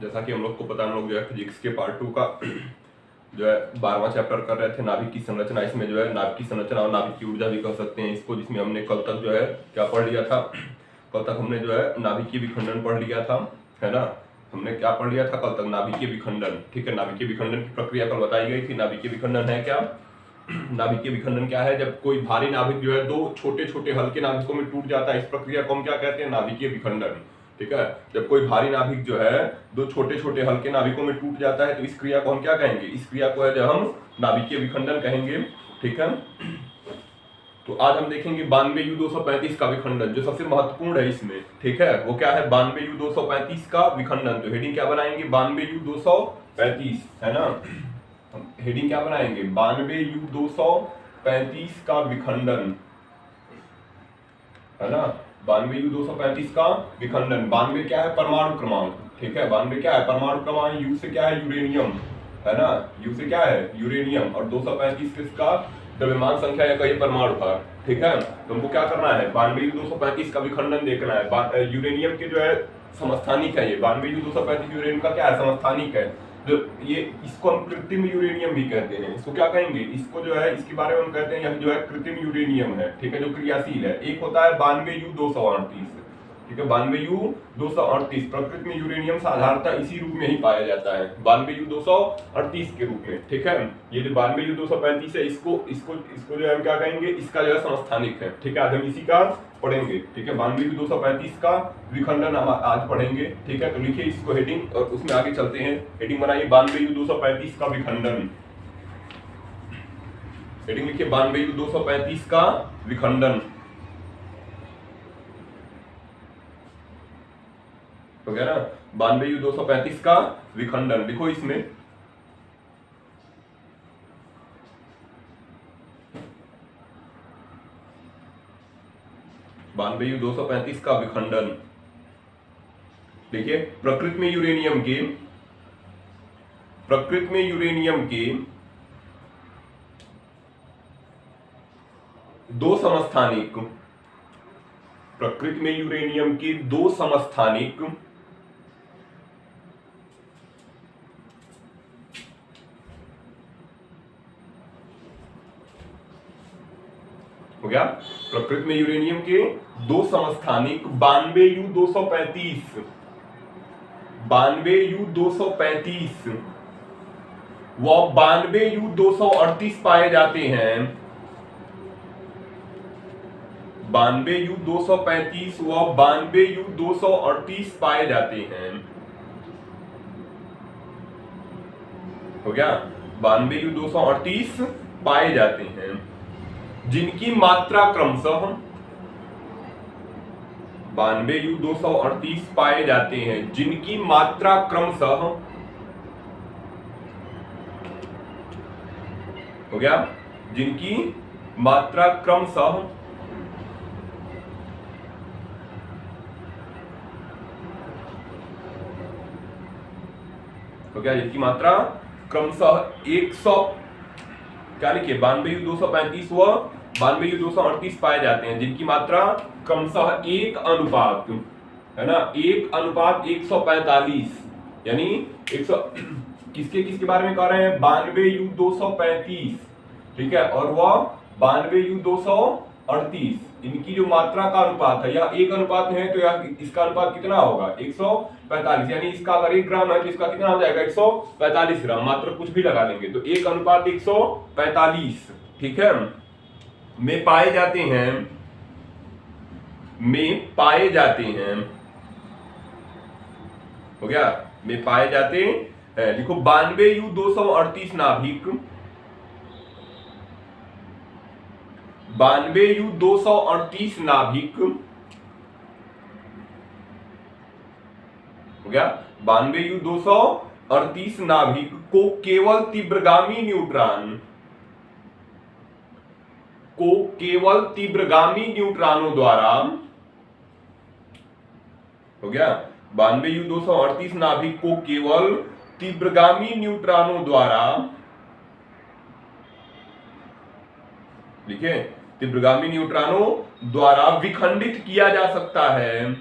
जैसा कि हम लोग को पता है, हम लोग जो है फिजिक्स के पार्ट 2 का जो है 12वां चैप्टर कर रहे थे, नाभिक की संरचना। इसमें जो है नाभिक की संरचना और नाभिक की ऊर्जा भी कह सकते हैं इसको, जिसमें हमने कल तक जो है क्या पढ़ लिया था। कल तक हमने जो है नाभिकीय विखंडन पढ़ लिया था, है ना। हमने क्या पढ़ लिया था कल तक? नाभिकीय विखंडन। ठीक है, नाभिकीय विखंडन की प्रक्रिया कल बताई गई थी। नाभिकीय विखंडन है क्या? नाभिकीय विखंडन क्या है? जब कोई भारी नाभिक जो है दो छोटे छोटे हल्के नाभिकों में टूट जाता है, इस प्रक्रिया को हम क्या कहते हैं? नाभिकीय विखंडन। ठीक है, जब कोई भारी नाभिक जो है दो छोटे छोटे हल्के नाभिकों में टूट जाता है, तो इस क्रिया को हम क्या कहेंगे? इस क्रिया को है जो हम नाभिकीय विखंडन कहेंगे। ठीक है, तो आज हम देखेंगे 92U235 का विखंडन, जो सबसे महत्वपूर्ण है इसमें। ठीक है, वो क्या है? 92U235 का विखंडन। तो हेडिंग क्या बनाएंगे? 92U235, है ना। हम हेडिंग क्या बनाएंगे? 92U235 का विखंडन, है ना। 92U235 का विखंडन। 92 क्या है? परमाणु क्रमांक। ठीक है, 92 क्या है? परमाणु क्रमांक। U से क्या है? यूरेनियम, है ना। U से क्या है? यूरेनियम। और 235 किसका? द्रव्यमान संख्या या कहीं परमाणु भार। ठीक है, तो हमको क्या करना है? 92U235 का विखंडन देखना है। यूरेनियम के जो है समस्थानिक है ये। 92U235 यूरेनियम का क्या है? समस्थानिक है। जो ये इसको हम कृत्रिम यूरेनियम भी कहते हैं। इसको क्या कहेंगे? इसको जो है इसके बारे में हम कहते हैं यह जो है कृत्रिम यूरेनियम है। ठीक है, जो क्रियाशील है। एक होता है 92U238। ठीक है, 92U238 प्रकृति में यूरेनियम साधारणतः इसी रूप में ही पाया जाता है, 92U238 के रूप में। ठीक है, ये जो 92U235 है, इसको इसको इसको जो है हम क्या कहेंगे? इसका जो है समस्थानिक है। ठीक है, आज हम इसी का पढ़ेंगे। ठीक है, 92U235 का विखंडन हम आज पढ़ेंगे। ठीक है, तो लिखिए इसको हेडिंग और उसमें आगे चलते हैं। हेडिंग बनाइए 92U235 का विखंडन। हेडिंग लिखिए 92U235 का विखंडन। हो गया ना? 92U235 का विखंडन लिखो इसमें। U235 का विखंडन। देखिए, प्रकृति में यूरेनियम के दो समस्थानिक, प्रकृति में यूरेनियम के दो समस्थानिक हो गया। प्रकृति में यूरेनियम के दो समस्थानिक 92U235 व 92U238 पाए जाते हैं। 92U235 व 92U238 पाए जाते हैं। हो गया, 92U238 पाए जाते हैं, जिनकी मात्रा क्रमशः 92U238 पाए जाते हैं, जिनकी मात्रा क्रमशः हो गया, जिनकी मात्रा क्रमशः हो गया, जिनकी मात्रा क्रमशः 100 क्या लिखिए? 92U235 व 92U238 पाए जाते हैं, जिनकी मात्रा क्रमशः 1 अनुपात, है ना, 1 अनुपात 145, यानी 100 किसके बारे में कह रहे हैं? 92U235। ठीक है, और वह 92U238, इनकी जो मात्रा का अनुपात है, यह 1 अनुपात में है, तो यह इसका अनुपात कितना होगा? 145, यानी इसका अगर 1 ग्राम है तो इसका कितना हो जाएगा? 145 ग्राम। मात्र कुछ भी लगा लेंगे तो 1 अनुपात 145, ठीक है, में पाए जाते हैं, हो गया, में पाए जाते हैं। लिखो 92U238 नाभिक, 92U238 नाभिक, हो गया, 92U238 नाभिक को केवल तीव्रगामी न्यूट्रॉनों द्वारा, हो गया, 92U238 नाभिक को केवल तीव्रगामी न्यूट्रॉनों द्वारा, लिखे, तीव्रगामी न्यूट्रॉनों द्वारा विखंडित किया जा सकता है।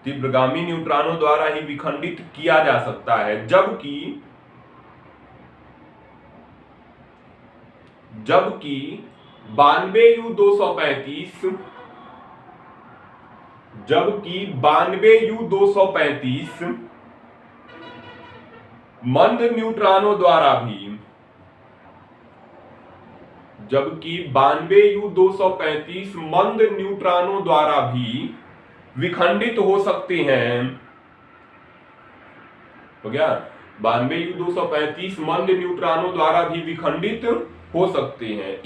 तीव्रगामी न्यूट्रॉनों द्वारा ही विखंडित किया जा सकता है, जबकि 92U235 मंद न्यूट्रॉनों द्वारा भी, जबकि 92U235 मंद न्यूट्रॉनों द्वारा भी विखंडित हो सकते हैं। हो गया? 92U235 मंद न्यूट्रॉनों द्वारा भी विखंडित हो सकते हैं।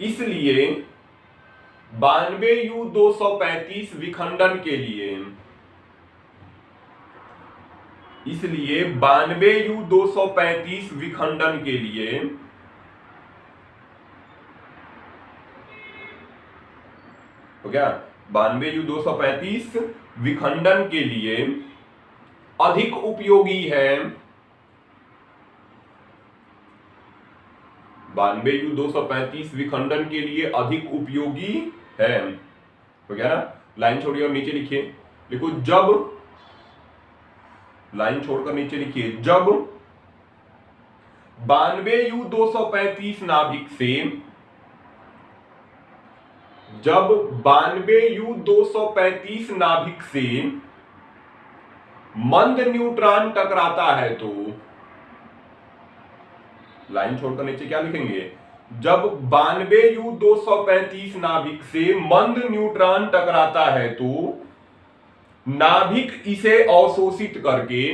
इसलिए 92U235 विखंडन के लिए, इसलिए 92U235 विखंडन के लिए हो गया? 92U235 विखंडन के लिए अधिक उपयोगी है। 92U235 विखंडन के लिए अधिक उपयोगी है। हो गया ना? लाइन छोड़िए और नीचे लिखिए। देखो, जब लाइन छोड़कर नीचे लिखिए, जब 92U235 नाभिक से, जब 92U235 नाभिक से मंद न्यूट्रॉन टकराता है तो, लाइन छोड़कर नीचे क्या लिखेंगे? जब 92U235 नाभिक से मंद न्यूट्रॉन टकराता है तो नाभिक इसे अवशोषित करके,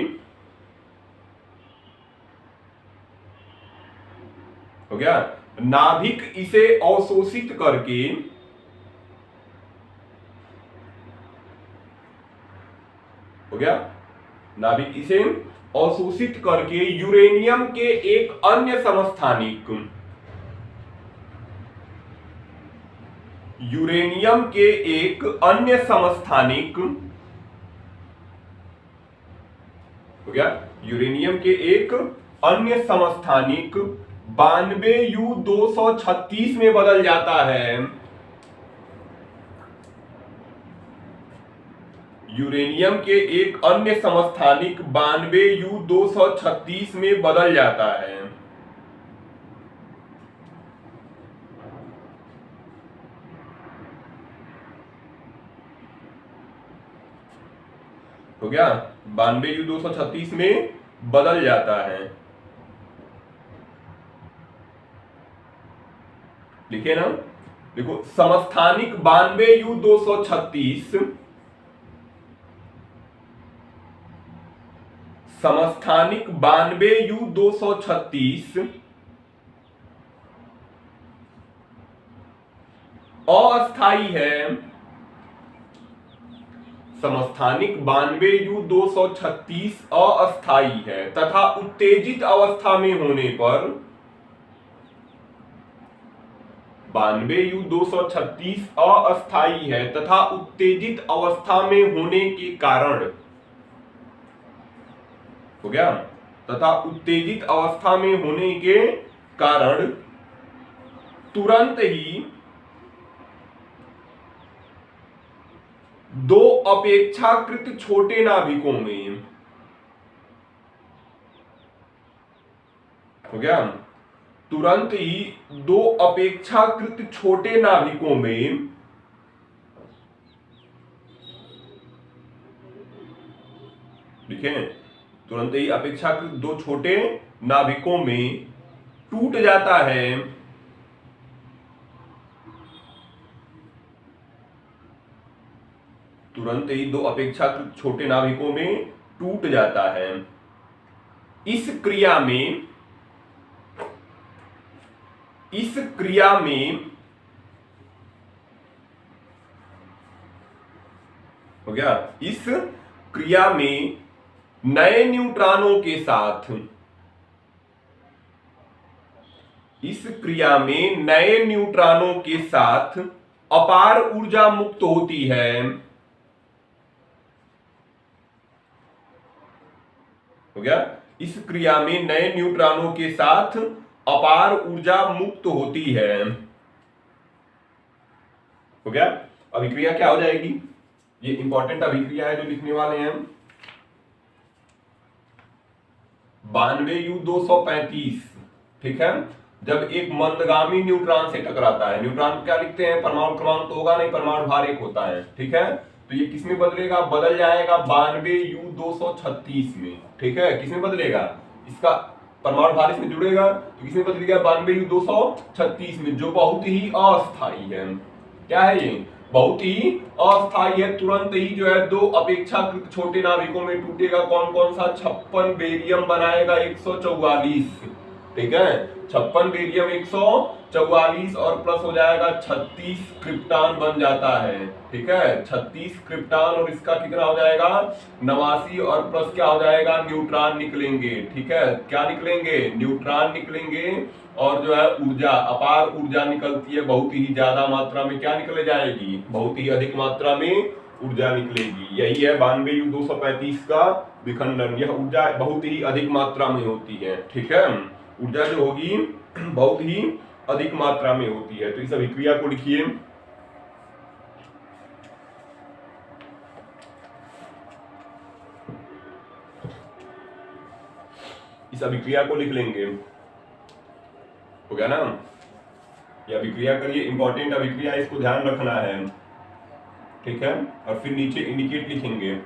हो गया? नाभिक इसे अवशोषित करके हो गया? नाभिक इसे अवशोषित करके यूरेनियम के एक अन्य समस्थानिक, यूरेनियम के एक अन्य समस्थानिक, हो गया? यूरेनियम के एक अन्य समस्थानिक 92U236 में बदल जाता है। यूरेनियम के एक अन्य समस्थानिक 92U236 में बदल जाता है। हो गया? 92U236 में बदल जाता है। लिखे ना? देखो, समस्थानिक 92U236, समस्थानिक 92U236 अस्थाई है। समस्थानिक 92U236 अस्थाई है तथा उत्तेजित अवस्था में होने पर 92U236 अस्थाई है तथा उत्तेजित अवस्था में होने के कारण, हो गया? तथा उत्तेजित अवस्था में होने के कारण तुरंत ही दो अपेक्षाकृत छोटे नाभिकों में, हो गया? तुरंत ही दो अपेक्षाकृत छोटे नाभिकों में लिखें, तुरंत ही अपेक्षाकृत दो छोटे नाभिकों में टूट जाता है। तुरंत ही दो अपेक्षाकृत छोटे नाभिकों में टूट जाता है। इस क्रिया में, इस क्रिया में, हो गया? इस क्रिया में नए न्यूट्रॉनों के साथ, इस क्रिया में नए न्यूट्रॉनों के साथ अपार ऊर्जा मुक्त होती है। हो गया? इस क्रिया में नए न्यूट्रॉनों के साथ अपार ऊर्जा मुक्त होती है। हो गया? अभिक्रिया क्या हो जाएगी, ये इंपॉर्टेंट अभिक्रिया है जो लिखने वाले हैं। 92U235, ठीक है। जब एक मंदगामी न्यूट्रॉन से टकराता है, न्यूट्रॉन को क्या लिखते हैं, परमाणु क्रमांक तो होगा नहीं, परमाणु भार 1 होता है, ठीक है। तो ये किसमें बदलेगा, बदल जाएगा 92U236 में, ठीक है। किसमें बदलेगा, इसका परमाणु भार इसमें जुड़ेगा तो किसमें बदलेगा, 92U236 में, जो बहुत ही अस्थायी है। क्या है ये, बहुत ही अस्थायी है। तुरंत ही जो है दो अपेक्षाकृत छोटे नाभिकों में टूटेगा। कौन कौन सा, 56 बेरियम बनाएगा 144, ठीक है। 56 बेरियम 144 और प्लस हो जाएगा 36 क्रिप्टॉन बन जाता है, ठीक है। 36 क्रिप्टॉन और इसका कितना हो जाएगा 89 और प्लस क्या हो जाएगा, न्यूट्रॉन निकलेंगे, ठीक है। क्या निकलेंगे, न्यूट्रॉन निकलेंगे और जो है ऊर्जा, अपार ऊर्जा निकलती है बहुत ही ज्यादा मात्रा में। क्या निकले जाएगी, बहुत ही अधिक मात्रा में ऊर्जा निकलेगी। यही है 92U235 का विखंडन। यह ऊर्जा बहुत ही अधिक मात्रा में होती है, ठीक है। ऊर्जा जो होगी बहुत ही अधिक मात्रा में होती है। तो इस अभिक्रिया को लिखिए, इस अभिक्रिया को लिख लेंगे, हो गया ना। ये अभिक्रिया करिए, इंपॉर्टेंट अभिक्रिया, इसको ध्यान रखना है, ठीक है। और फिर नीचे इंडिकेट लिखेंगे।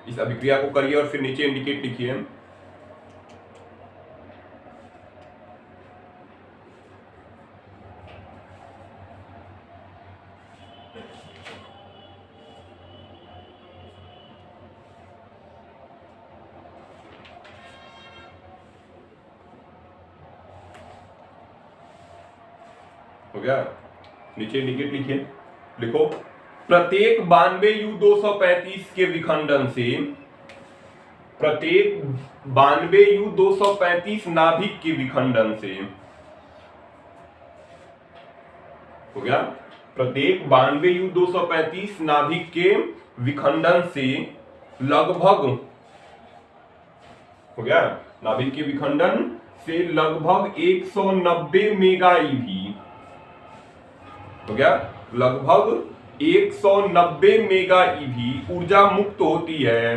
इस अभिक्रिया को करिए और फिर नीचे इंडिकेट लिखिए। हो गया, नीचे इंडिकेट लिखिए, लिखो प्रत्येक 92U235 के विखंडन से, प्रत्येक 92U235 नाभिक के विखंडन से, हो गया, प्रत्येक 92U235 नाभिक के विखंडन से लगभग, हो गया, नाभिक के विखंडन से लगभग 190 मेगा ईवी, हो गया, लगभग 190 मेगा ईवी ऊर्जा मुक्त होती है,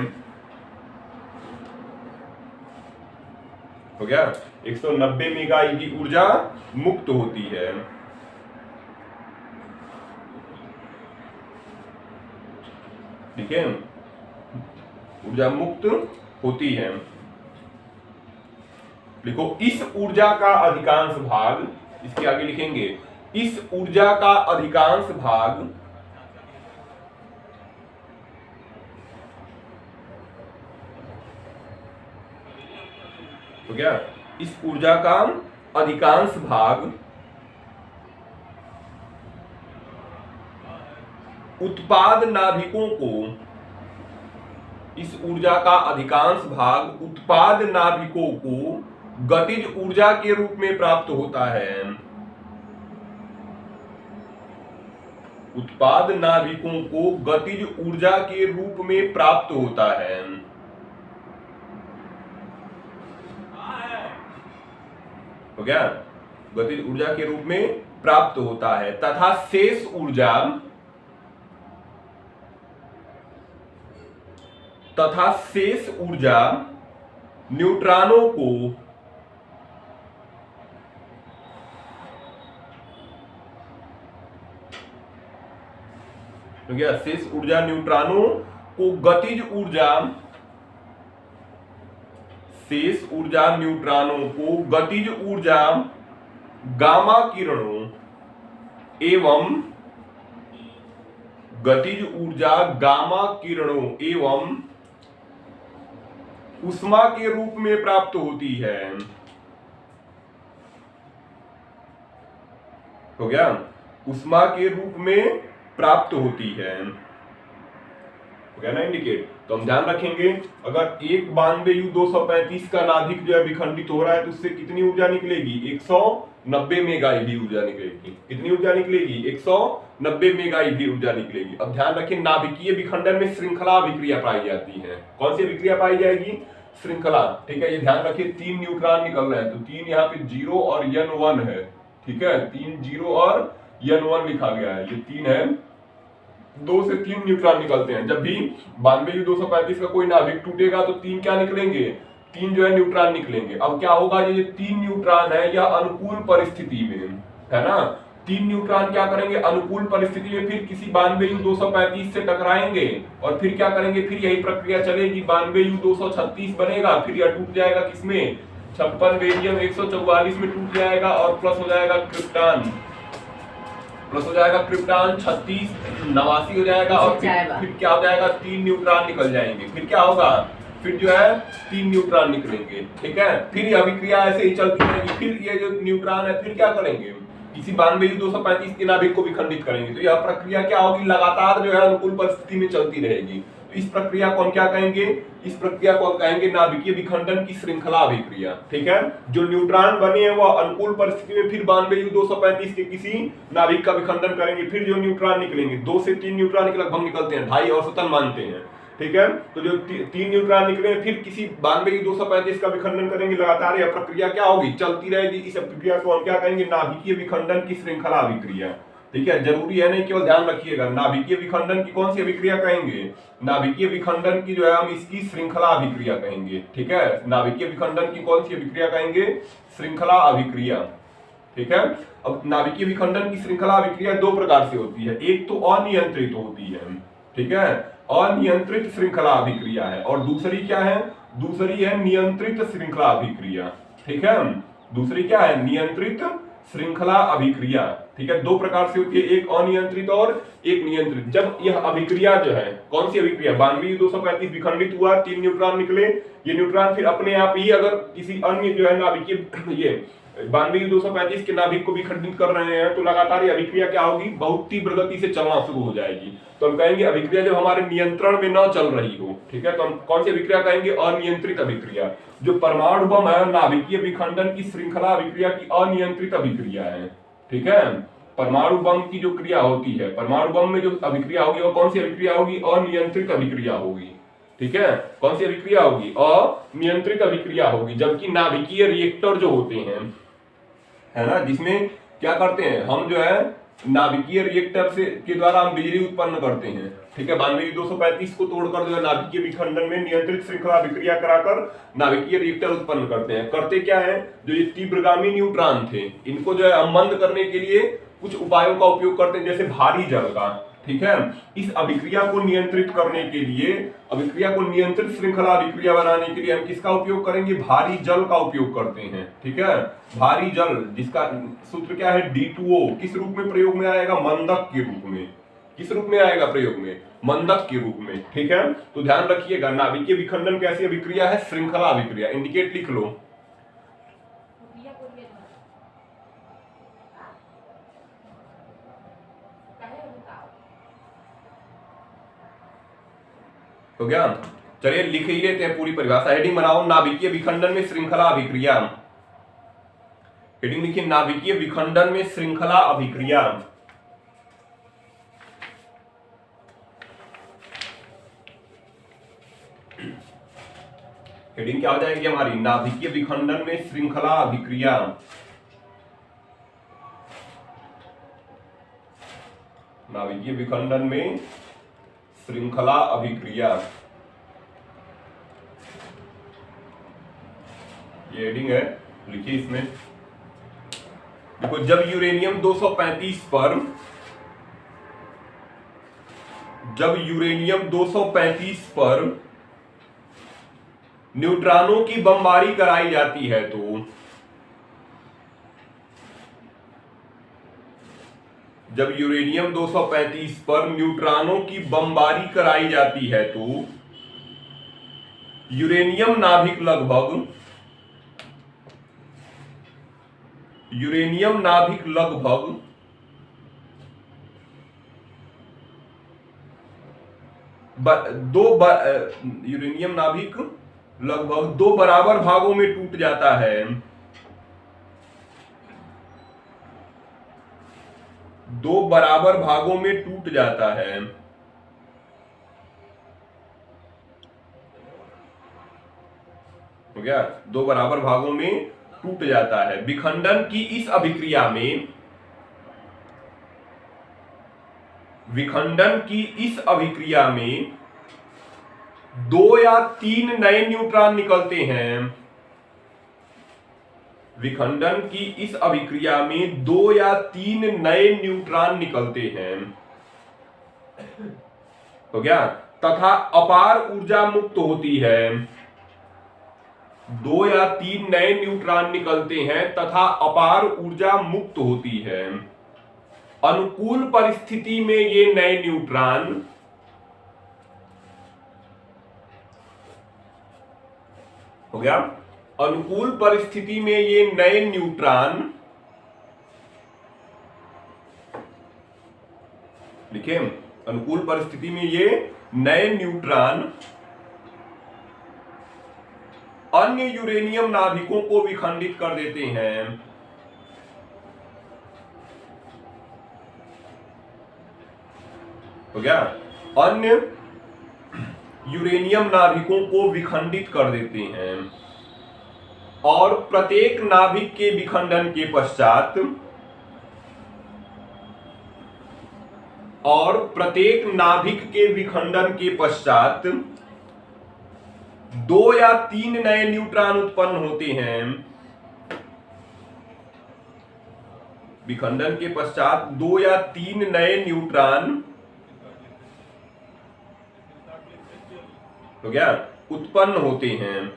हो गया, 190 मेगा ईवी ऊर्जा मुक्त होती है, ठीक है, ऊर्जा मुक्त होती है। लिखो इस ऊर्जा का अधिकांश भाग, इसके आगे लिखेंगे इस ऊर्जा का अधिकांश भाग हो गया, इस ऊर्जा का अधिकांश भाग उत्पाद नाभिकों को, इस ऊर्जा का अधिकांश भाग उत्पाद नाभिकों को गतिज ऊर्जा के रूप में प्राप्त होता है। उत्पाद नाभिकों को गतिज ऊर्जा के रूप में प्राप्त होता है, हो गया, गतिज ऊर्जा के रूप में प्राप्त होता है, तथा शेष ऊर्जा, तथा शेष ऊर्जा न्यूट्रॉनों को, हो गया, शेष ऊर्जा न्यूट्रॉनों को गतिज ऊर्जा, शेष ऊर्जा न्यूट्रॉनों को गतिज ऊर्जा गामा किरणों एवं गतिज ऊर्जा गामा किरणों एवं उष्मा के रूप में प्राप्त होती है, हो गया, उष्मा के रूप में प्राप्त होती है, हो गया ना इंडिकेट। तो हम ध्यान रखेंगे, अगर एक 92U235 का नाभिक जो है विखंडित हो रहा है तो उससे कितनी ऊर्जा निकलेगी, 190 मेगा ईवी ऊर्जा निकलेगी। कितनी ऊर्जा निकलेगी, 190 मेगा ईवी ऊर्जा निकलेगी। अब ध्यान रखें, नाभिकीय विखंडन में श्रृंखला अभिक्रिया पाई जाती है। कौन सी अभिक्रिया पाई जाएगी, श्रृंखला, ठीक है। ये ध्यान रखिए 3 न्यूट्रॉन निकल रहे हैं तो 3 यहाँ पे 0 और N1 है, ठीक है, 3 0 और N1 लिखा गया है, ये 3 है, 2 से 3 न्यूट्रॉन निकलते हैं। जब भी 92U235 का कोई नाभिक टूटेगा तो 3 क्या निकलेंगे, 3 जो है न्यूट्रॉन निकलेंगे। अब क्या होगा, ये 3 न्यूट्रॉन है यह अनुकूल परिस्थिति में, है ना, 3 न्यूट्रॉन क्या करेंगे, अनुकूल परिस्थिति में फिर किसी 92U235 से टकराएंगे और फिर क्या करेंगे, फिर यही प्रक्रिया चलेगी, 92U236 बनेगा, फिर यह टूट जाएगा किसमें, 56 बेरियम 144 में टूट जाएगा और प्लस हो जाएगा क्रिप्टॉन, प्लस हो जाएगा क्रिप्टॉन 36 89 हो जाएगा और फिर क्या हो जाएगा, 3 न्यूट्रॉन निकल जाएंगे। फिर क्या होगा, फिर जो है 3 न्यूट्रॉन निकलेंगे, ठीक है। फिर यह अभिक्रिया ऐसे ही चलती रहेगी। फिर ये जो न्यूट्रॉन है फिर क्या करेंगे, किसी 92U235 के नाभिक को विखंडित करेंगे। तो यह प्रक्रिया क्या होगी, लगातार जो है अनुकूल परिस्थिति में चलती रहेगी। तो इस प्रक्रिया को हम क्या कहेंगे, इस प्रक्रिया को हम कहेंगे नाभिकीय विखंडन की श्रृंखला अभिक्रिया, ठीक है। जो न्यूट्रॉन बने हैं वो अनुकूल परिस्थिति में फिर 92U235 के किसी नाभिक का विखंडन करेंगे। फिर जो न्यूट्रॉन निकलेंगे, 2 से 3 न्यूट्रॉन के लगभग निकलते हैं, 2.5 औसतन मानते हैं, ठीक है। तो जो 3 न्यूट्रॉन निकले फिर किसी 92U235 का विखंडन करेंगे। लगातार यह प्रक्रिया क्या होगी, चलती रहेगी। इस प्रक्रिया को हम क्या कहेंगे, नाभिकीय विखंडन की श्रृंखला अभिक्रिया, ठीक है। जरूरी है नहीं, केवल ध्यान रखिएगा, नाभिकीय विखंडन की कौन सी अभिक्रिया कहेंगे, नाभिकीय विखंडन की जो है हम इसकी श्रृंखला अभिक्रिया कहेंगे, ठीक है। नाभिकीय विखंडन की कौन सी अभिक्रिया कहेंगे, श्रृंखला अभिक्रिया, ठीक है। अब नाभिकीय विखंडन की श्रृंखला अभिक्रिया 2 प्रकार से होती है, एक तो अनियंत्रित होती है, ठीक है, अनियंत्रित श्रृंखला अभिक्रिया है, और दूसरी क्या है, दूसरी है नियंत्रित श्रृंखला अभिक्रिया, ठीक है। दूसरी क्या है, नियंत्रित श्रृंखला अभिक्रिया, ठीक है। 2 प्रकार से होती है, एक अनियंत्रित और एक नियंत्रित। जब यह अभिक्रिया जो है, कौन सी अभिक्रिया, 92U235 विखंडित हुआ, 3 न्यूट्रॉन निकले, ये न्यूट्रॉन फिर अपने आप ही अगर किसी अन्य जो है नाभिकीय ये 92U235 के नाभिक को विखंडित कर रहे हैं तो लगातार ये अभिक्रिया क्या होगी, बहुत तीव्र गति से चलना शुरू हो जाएगी। तो हम कहेंगे अभिक्रिया जब हमारे नियंत्रण में न चल रही हो, ठीक है, तो हम कौन सी अभिक्रिया कहेंगे, अनियंत्रित अभिक्रिया। जो परमाणु बम है नाभिकीय विखंडन की श्रृंखला अभिक्रिया की अनियंत्रित अभिक्रिया है, ठीक है। परमाणु बम की जो क्रिया होती है, परमाणु बम में जो अभिक्रिया होगी वो कौन सी अभिक्रिया होगी, अनियंत्रित अभिक्रिया होगी, ठीक है। कौन सी अभिक्रिया होगी, अनियंत्रित अभिक्रिया होगी। जबकि नाभिकीय रिएक्टर जो होते हैं, है ना, जिसमें क्या करते हैं हम, जो है नाभिकीय रिएक्टर से के द्वारा हम बिजली उत्पन्न करते हैं, ठीक है। 92U235 को तोड़कर जो है नाभिकीय विखंडन में नियंत्रित श्रृंखला अभिक्रिया कराकर नाभिकीय रिएक्टर उत्पन्न करते हैं। करते क्या है, जो ये तीव्रगामी न्यूट्रॉन थे इनको जो है हम मंद करने के लिए कुछ उपायों का उपयोग करते हैं, जैसे भारी जल का, ठीक है। इस अभिक्रिया को नियंत्रित करने के लिए, अभिक्रिया को नियंत्रित श्रृंखला अभिक्रिया बनाने के लिए हम किसका उपयोग करेंगे, भारी जल का उपयोग करते हैं, ठीक है। भारी जल जिसका सूत्र क्या है, D2O, किस रूप में प्रयोग में आएगा, मंदक के रूप में। किस रूप में आएगा प्रयोग में, मंदक के रूप में, ठीक है। तो ध्यान रखिएगा, नाभिकीय विखंडन कैसी अभिक्रिया है, श्रृंखला अभिक्रिया। इंडिकेट लिख लो। हो गया, चलिए लिख ही लेते हैं पूरी परिभाषा। हेडिंग बनाओ, नाभिकीय विखंडन में श्रृंखला अभिक्रिया। हेडिंग लिखिए, नाभिकीय विखंडन में श्रृंखला अभिक्रिया। हेडिंग क्या हो जाएगी हमारी, नाभिकीय विखंडन में श्रृंखला अभिक्रिया। नाभिकीय विखंडन में श्रृंखला अभिक्रिया, ये हेडिंग है, लिखिए इसमें। देखो, जब यूरेनियम 235 पर, जब यूरेनियम 235 पर न्यूट्रॉनों की बमबारी कराई जाती है तो, जब यूरेनियम 235 पर न्यूट्रॉनों की बमबारी कराई जाती है तो यूरेनियम नाभिक लगभग, यूरेनियम नाभिक लगभग यूरेनियम नाभिक लगभग 2 बराबर भागों में टूट जाता है। 2 बराबर भागों में टूट जाता है। हो गया, 2 बराबर भागों में टूट जाता है। विखंडन की इस अभिक्रिया में, विखंडन की इस अभिक्रिया में 2 या 3 नए न्यूट्रॉन निकलते हैं। विखंडन की इस अभिक्रिया में 2 या 3 नए न्यूट्रॉन निकलते हैं, हो गया, तथा अपार ऊर्जा मुक्त होती है। 2 या 3 नए न्यूट्रॉन निकलते हैं तथा अपार ऊर्जा मुक्त होती है। अनुकूल परिस्थिति में ये नए न्यूट्रॉन हो गया, अनुकूल परिस्थिति में ये नए न्यूट्रॉन, लिखे, अनुकूल परिस्थिति में ये नए न्यूट्रॉन अन्य यूरेनियम नाभिकों को विखंडित कर देते हैं। हो गया, अन्य यूरेनियम नाभिकों को विखंडित कर देते हैं और प्रत्येक नाभिक के विखंडन के पश्चात के 2 या 3 नए न्यूट्रॉन उत्पन्न होते हैं। विखंडन के पश्चात 2 या 3 नए न्यूट्रॉन, हो गया, उत्पन्न होते हैं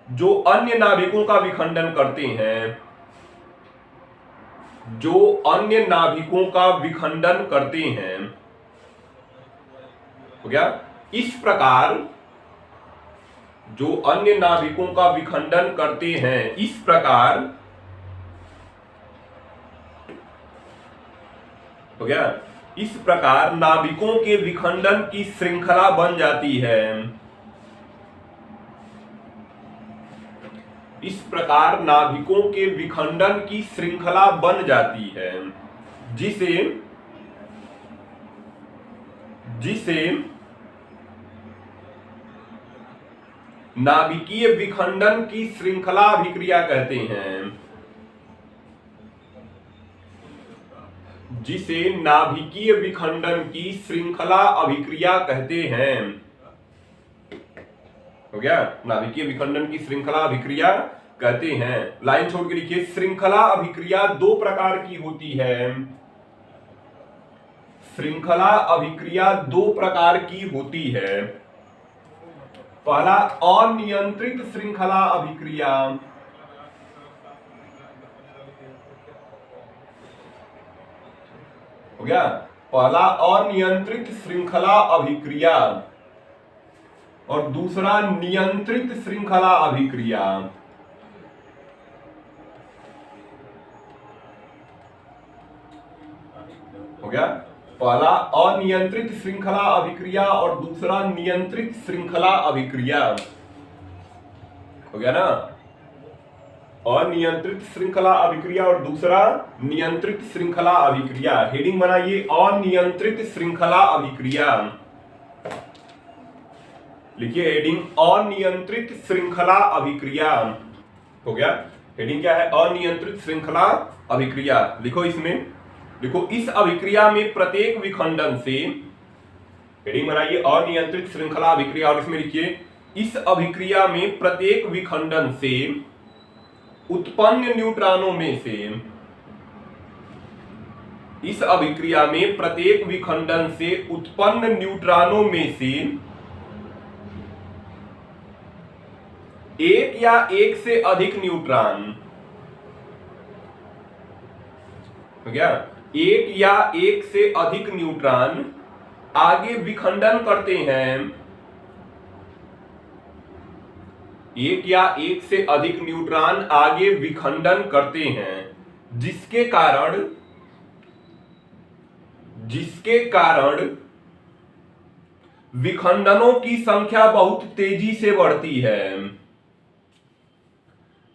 जो अन्य नाभिकों का विखंडन करते हैं, जो अन्य नाभिकों का विखंडन करते हैं। हो गया, इस प्रकार जो अन्य नाभिकों का विखंडन करते हैं, इस प्रकार, हो गया, इस प्रकार नाभिकों के विखंडन की श्रृंखला बन जाती है। इस प्रकार नाभिकों के विखंडन की श्रृंखला बन जाती है, जिसे नाभिकीय विखंडन की श्रृंखला अभिक्रिया कहते हैं। जिसे नाभिकीय विखंडन की श्रृंखला अभिक्रिया कहते हैं। हो गया, नाभिकीय विखंडन की श्रृंखला अभिक्रिया कहते हैं। लाइन छोड़ के लिखिए, श्रृंखला अभिक्रिया 2 प्रकार की होती है। श्रृंखला अभिक्रिया 2 प्रकार की होती है। पहला, अनियंत्रित श्रृंखला अभिक्रिया। हो गया, पहला अनियंत्रित श्रृंखला अभिक्रिया और दूसरा नियंत्रित श्रृंखला अभिक्रिया। हो गया, पहला अनियंत्रित श्रृंखला अभिक्रिया और दूसरा नियंत्रित श्रृंखला अभिक्रिया। हो गया ना, अनियंत्रित श्रृंखला अभिक्रिया और दूसरा नियंत्रित श्रृंखला अभिक्रिया। हेडिंग बनाइए, अनियंत्रित श्रृंखला अभिक्रिया। लिखिए हेडिंग, अनियंत्रित श्रृंखला अभिक्रिया। हो गया, हेडिंग क्या है, अनियंत्रित श्रृंखला अभिक्रिया। लिखो इसमें, लिखो, इस अभिक्रिया में प्रत्येक विखंडन से, हेडिंग बनाइए अनियंत्रित श्रृंखला अभिक्रिया और इसमें लिखिए, इस अभिक्रिया में प्रत्येक विखंडन से उत्पन्न न्यूट्रॉनों में से, इस अभिक्रिया में प्रत्येक विखंडन से उत्पन्न न्यूट्रॉनों में से एक या एक से अधिक न्यूट्रॉन, हो गया, एक या एक से अधिक न्यूट्रॉन आगे विखंडन करते हैं। एक या एक से अधिक न्यूट्रॉन आगे विखंडन करते हैं, जिसके कारण विखंडनों की संख्या बहुत तेजी से बढ़ती है।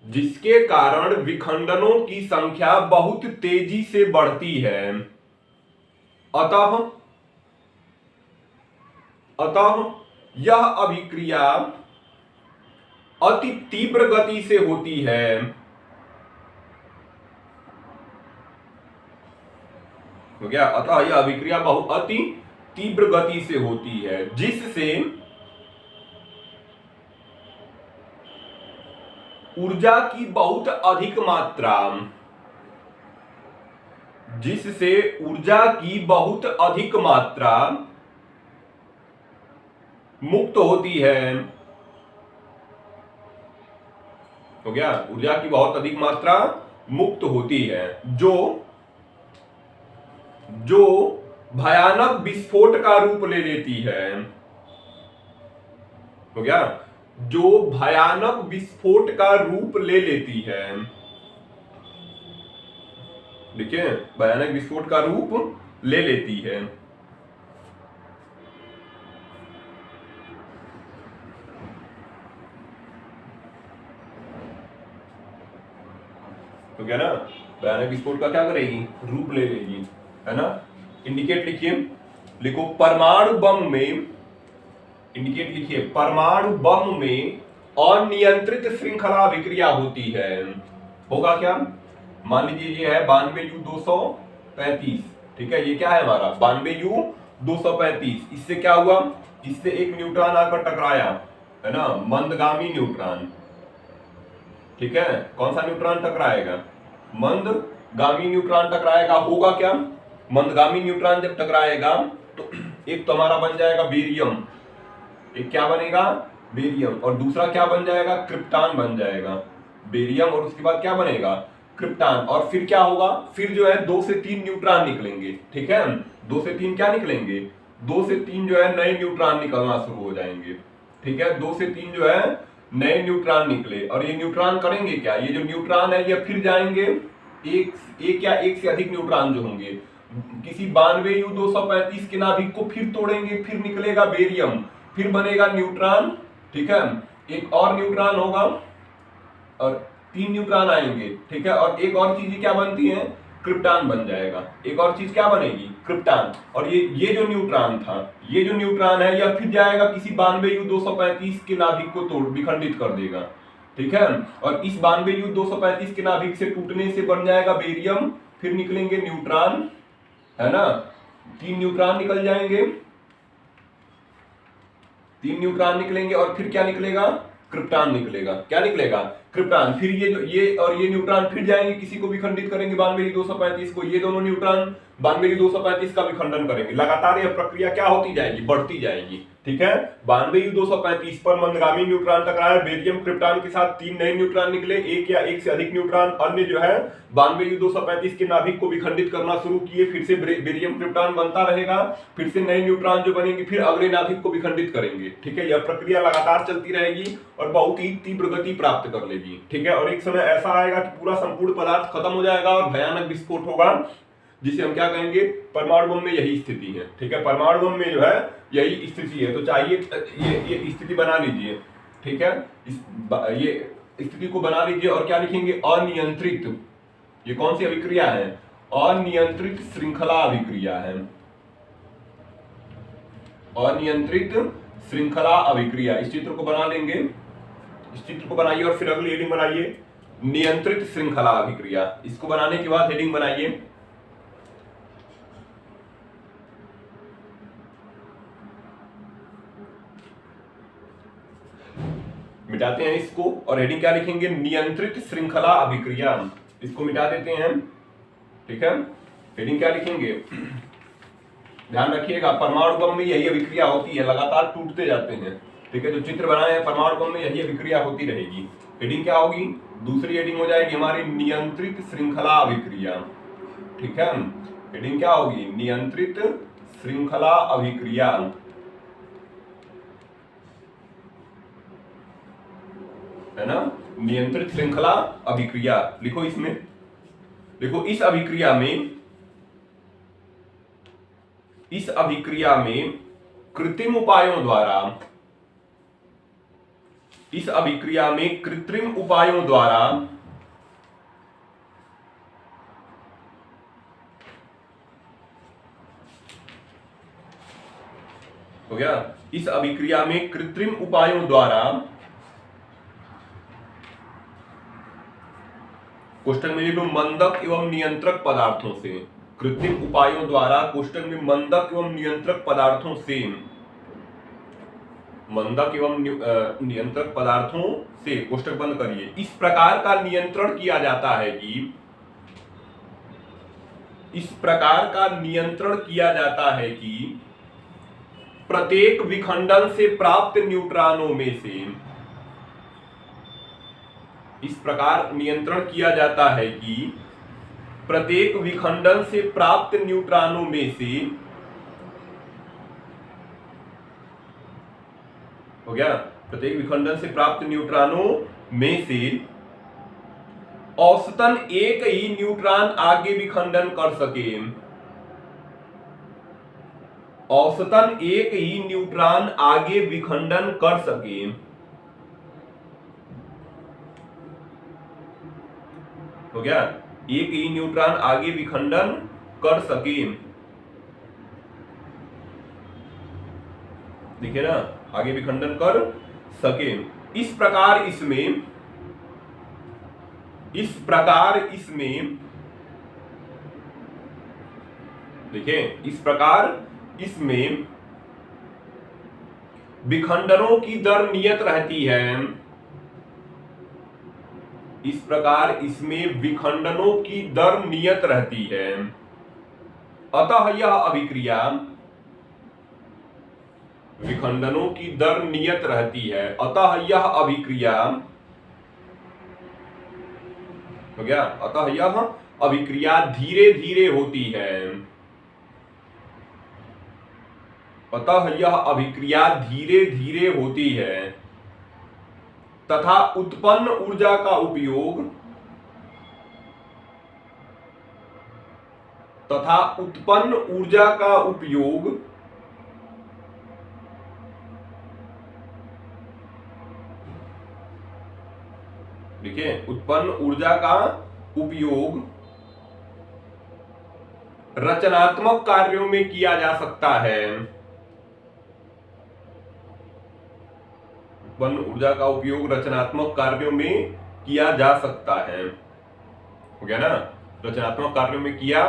जिसके कारण विखंडनों की संख्या बहुत तेजी से बढ़ती है। अतः यह अभिक्रिया अति तीव्र गति से होती है। हो गया। अतः यह अभिक्रिया बहुत अति तीव्र गति से होती है, जिससे ऊर्जा की बहुत अधिक मात्रा मुक्त होती है। हो गया, ऊर्जा की बहुत अधिक मात्रा मुक्त होती है, जो भयानक विस्फोट का रूप ले लेती है। हो गया, जो भयानक विस्फोट का रूप ले लेती है। देखिए, भयानक विस्फोट का रूप ले लेती है। तो क्या ना, भयानक विस्फोट का क्या करेगी, रूप ले लेगी, है ना। इंडिकेट लिखिए, लिखो परमाणु बम में, इंडिकेट लिखिए, परमाणु बम में अनियंत्रित श्रृंखला अभिक्रिया होती है। होगा क्या, मान लीजिए ये है 92U235, ठीक है, ये क्या है हमारा 92U235। इससे क्या हुआ, इससे एक न्यूट्रॉन आकर टकराया, है ना, मंदगामी न्यूट्रॉन। ठीक है, कौन सा न्यूट्रॉन टकराएगा, मंदगामी न्यूट्रॉन टकराएगा। होगा क्या, मंदगामी न्यूट्रॉन जब टकराएगा तो एक तो हमारा बन जाएगा बेरियम, एक क्या बनेगा, बेरियम, और दूसरा क्या बन जाएगा, क्रिप्टॉन बन जाएगा। बेरियम और उसके बाद क्या बनेगा, क्रिप्टॉन। और फिर क्या होगा, फिर जो है 2 से 3 न्यूट्रॉन निकलेंगे। ठीक है, 2 से 3 क्या निकलेंगे, 2 से 3 जो है नए न्यूट्रॉन निकलना शुरू हो जाएंगे। ठीक है, 2 से 3 जो है नए न्यूट्रॉन निकले, और ये न्यूट्रॉन करेंगे क्या, ये जो न्यूट्रॉन है ये फिर जाएंगे एक या एक से अधिक न्यूट्रॉन जो होंगे किसी 92U235 के नाभिक को फिर तोड़ेंगे, फिर निकलेगा बेरियम, फिर बनेगा न्यूट्रॉन। ठीक है, एक और न्यूट्रॉन होगा और 3 न्यूट्रॉन आएंगे। ठीक है, और एक और चीज क्या बनती है, क्रिप्टॉन बन जाएगा। एक और चीज क्या बनेगी, क्रिप्टॉन। और ये जो न्यूट्रॉन था, ये जो न्यूट्रॉन है यह फिर जाएगा किसी 92U235 के नाभिक को तोड़ विखंडित कर देगा। ठीक है, और इस 92U235 के नाभिक से टूटने से बन जाएगा बेरियम, फिर निकलेंगे न्यूट्रॉन, है ना, 3 न्यूट्रॉन निकल जाएंगे, 3 न्यूट्रॉन निकलेंगे, और फिर क्या निकलेगा, क्रिप्टॉन निकलेगा। क्या निकलेगा, क्रिप्टॉन। फिर ये और ये न्यूट्रॉन फिर जाएंगे किसी को विखंडित करेंगे 92U235 को, ये दोनों न्यूट्रॉन 92U235 का विखंडन करेंगे। लगातार यह प्रक्रिया क्या होती जाएगी, बढ़ती जाएगी। ठीक है, 92U235 पर मंदगामी न्यूट्रॉन टकराया, बेरियम क्रिप्टॉन के साथ 3 नए न्यूट्रॉन निकले, एक या एक से अधिक न्यूट्रॉन अन्य जो है 92U235 के नाभिक को विखंडित करना शुरू किए, फिर से बेरियम क्रिप्टॉन बनता रहेगा, फिर से नए न्यूट्रॉन जो बनेंगे फिर अगले नाभिक को विखंडित करेंगे। ठीक है, यह प्रक्रिया लगातार चलती रहेगी और बहुत ही तीव्र गति प्राप्त कर लेगी। ठीक है, और एक समय ऐसा आएगा कि पूरा संपूर्ण पदार्थ खत्म हो जाएगा और भयानक विस्फोट होगा, जिसे हम क्या कहेंगे, परमाणु बम में यही स्थिति है। ठीक है, परमाणु बम में जो है यही स्थिति है। तो चाहिए ये स्थिति बना लीजिए। ठीक है, ये स्थिति को बना लीजिए और क्या लिखेंगे, अनियंत्रित। ये कौन सी अभिक्रिया है, अनियंत्रित श्रृंखला अभिक्रिया है, अनियंत्रित श्रृंखला अभिक्रिया। इस चित्र को बना लेंगे, इस चित्र को बनाइए और फिर अगली हेडिंग बनाइए, नियंत्रित श्रृंखला अभिक्रिया। इसको बनाने के बाद हेडिंग बनाइए, मिटाते हैं इसको और हेडिंग क्या लिखेंगे, नियंत्रित श्रृंखला अभिक्रिया। इसको मिटा देते हैं। ठीक है, हेडिंग क्या लिखेंगे, ध्यान रखिएगा, परमाणु बम में यही अभिक्रिया होती है, लगातार टूटते जाते हैं। ठीक है, जो चित्र बनाए हैं परमाणु बम में यही अभिक्रिया होती रहेगी। हेडिंग क्या होगी, दूसरी हेडिंग हो जाएगी हमारी नियंत्रित श्रृंखला अभिक्रिया। ठीक है, हेडिंग क्या होगी, नियंत्रित श्रृंखला अभिक्रिया, है ना, नियंत्रित श्रृंखला अभिक्रिया। लिखो इसमें, देखो इस अभिक्रिया में कृत्रिम उपायों द्वारा, इस अभिक्रिया में कृत्रिम उपायों द्वारा हो गया, इस अभिक्रिया में कृत्रिम उपायों द्वारा, क्वेश्चन में लिखो, मंदक एवं नियंत्रक पदार्थों से, कृत्रिम उपायों द्वारा कोष्टक में मंदक एवं नियंत्रक पदार्थों से कोष्टक बंद करिए। इस प्रकार का नियंत्रण किया जाता है कि प्रत्येक विखंडन से प्राप्त न्यूट्रॉनों में से इस प्रकार नियंत्रण किया जाता है कि प्रत्येक विखंडन से प्राप्त न्यूट्रॉनों में से हो गया, प्रत्येक विखंडन से प्राप्त न्यूट्रॉनों में से औसतन एक ही न्यूट्रॉन आगे विखंडन कर सके। औसतन एक ही न्यूट्रॉन आगे विखंडन कर सके। हो गया, एक ही न्यूट्रॉन आगे विखंडन कर सके। देखिए ना, आगे विखंडन कर सके। इस प्रकार इसमें देखिए, इस प्रकार इसमें विखंडनों की दर नियत रहती है। इस प्रकार इसमें विखंडनों की दर नियत रहती है। अतः यह अभिक्रिया विखंडनों की दर नियत रहती है। अतः यह अभिक्रिया हो गया, अतः यह अभिक्रिया धीरे धीरे होती है। अतः यह अभिक्रिया धीरे धीरे होती है तथा उत्पन्न ऊर्जा का उपयोग देखिए, उत्पन्न ऊर्जा का उपयोग रचनात्मक कार्यों में किया जा सकता है। उत्पन्न ऊर्जा का उपयोग रचनात्मक कार्यों में किया जा सकता है। हो गया ना, रचनात्मक कार्यों में किया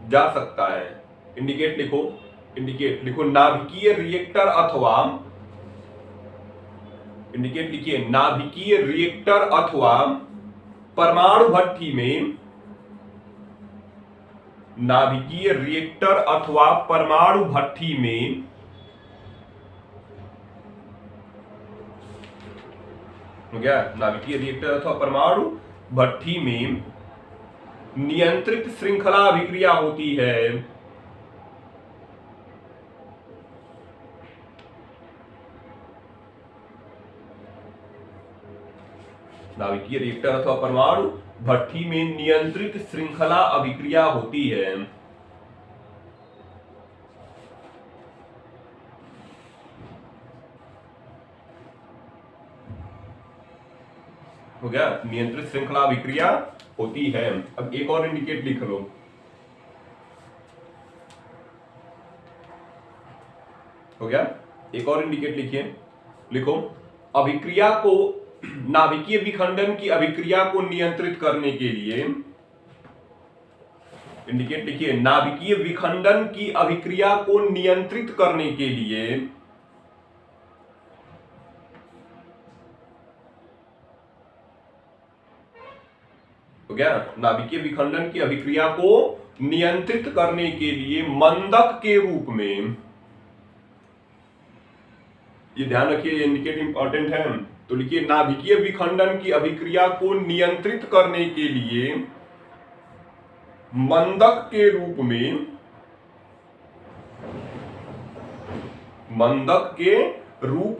जा सकता है। इंडिकेट लिखो नाभिकीय रिएक्टर अथवा इंडिकेट लिखिए नाभिकीय रिएक्टर अथवा परमाणु भट्ठी में नाभिकीय रिएक्टर अथवा परमाणु भट्ठी में हो गया, नाभिकीय रिएक्टर अथवा परमाणु भट्ठी में नियंत्रित श्रृंखला अभिक्रिया होती है। नाभिकीय रिएक्टर अथवा परमाणु भट्ठी में नियंत्रित श्रृंखला अभिक्रिया होती है। हो गया, नियंत्रित श्रृंखला अभिक्रिया होती है। अब एक और इंडिकेट लिख लो। हो गया, एक और इंडिकेट लिखो अभिक्रिया को नाभिकीय विखंडन की अभिक्रिया को नियंत्रित करने के लिए इंडिकेट लिखिए नाभिकीय विखंडन की अभिक्रिया को नियंत्रित करने के लिए हो गया, नाभिकीय विखंडन की अभिक्रिया को नियंत्रित करने के लिए मंदक के रूप में, ये ध्यान रखिए, ये इंडिकेट इंपॉर्टेंट है। तो लिखिए नाभिकीय विखंडन की अभिक्रिया को नियंत्रित करने के लिए मंदक के रूप